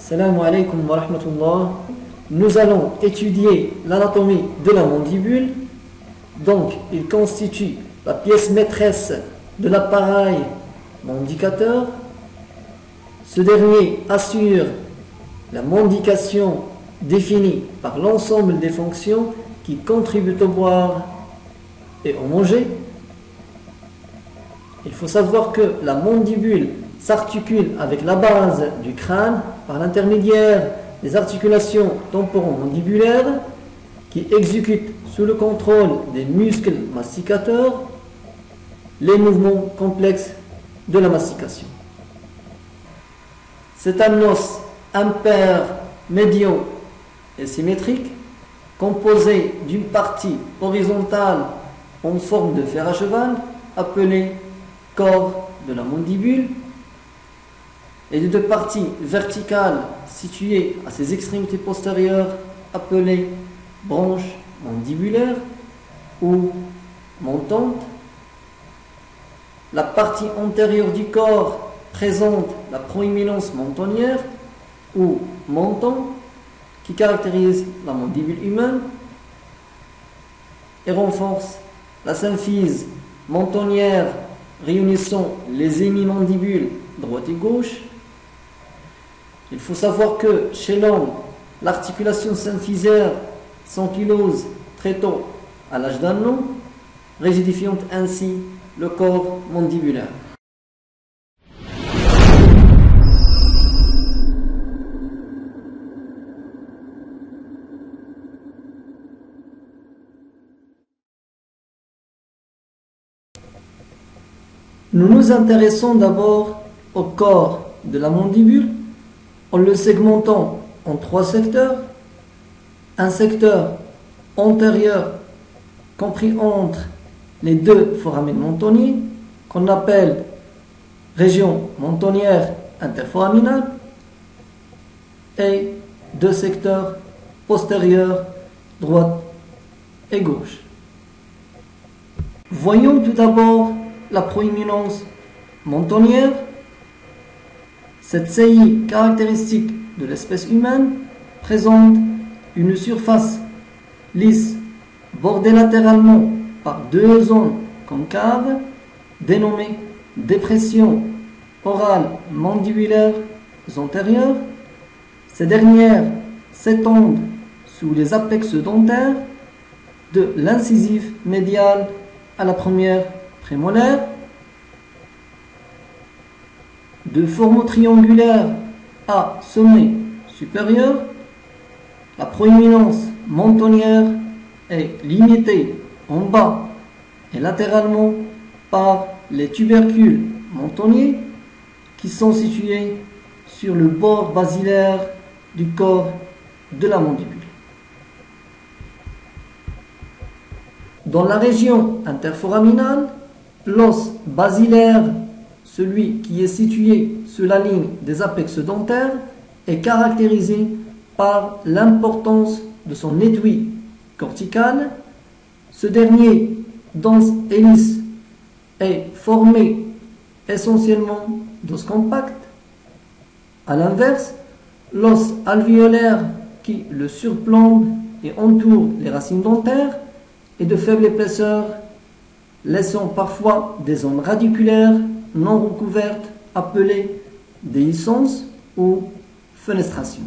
Assalamu alaikum wa rahmatullah. Nous allons étudier l'anatomie de la mandibule. Donc, il constitue la pièce maîtresse de l'appareil mandicateur. Ce dernier assure la mandication définie par l'ensemble des fonctions qui contribuent au boire et au manger. Il faut savoir que la mandibule s'articule avec la base du crâne par l'intermédiaire des articulations temporomandibulaires qui exécutent sous le contrôle des muscles masticateurs les mouvements complexes de la mastication. C'est un os impair, médian et symétrique composé d'une partie horizontale en forme de fer à cheval appelée corps de la mandibule et de deux parties verticales situées à ses extrémités postérieures appelées branches mandibulaires ou montantes. La partie antérieure du corps présente la proéminence mentonnière ou menton qui caractérise la mandibule humaine et renforce la symphyse mentonnière réunissant les hémimandibules droite et gauche. Il faut savoir que chez l'homme, l'articulation symphysaire s'ankylose très tôt à l'âge d'un an, rigidifiant ainsi le corps mandibulaire. Nous nous intéressons d'abord au corps de la mandibule en le segmentant en trois secteurs. Un secteur antérieur compris entre les deux foramen mentonniers qu'on appelle région mentonnière interforaminale et deux secteurs postérieurs droite et gauche. Voyons tout d'abord la proéminence mentonnière. Cette saillie caractéristique de l'espèce humaine présente une surface lisse bordée latéralement par deux zones concaves dénommées dépressions orales mandibulaires antérieures. Ces dernières s'étendent sous les apex dentaires de l'incisif médial à la première prémolaire. De forme triangulaire à sommet supérieur, la proéminence mentonnière est limitée en bas et latéralement par les tubercules mentonniers qui sont situés sur le bord basilaire du corps de la mandibule. Dans la région interforaminale, l'os basilaire, celui qui est situé sur la ligne des apex dentaires, est caractérisé par l'importance de son étui cortical. Ce dernier, dense et lisse, est formé essentiellement d'os compacts. A l'inverse, l'os alvéolaire qui le surplombe et entoure les racines dentaires est de faible épaisseur, laissant parfois des zones radiculaires non recouvertes appelées déhiscence ou fenestration.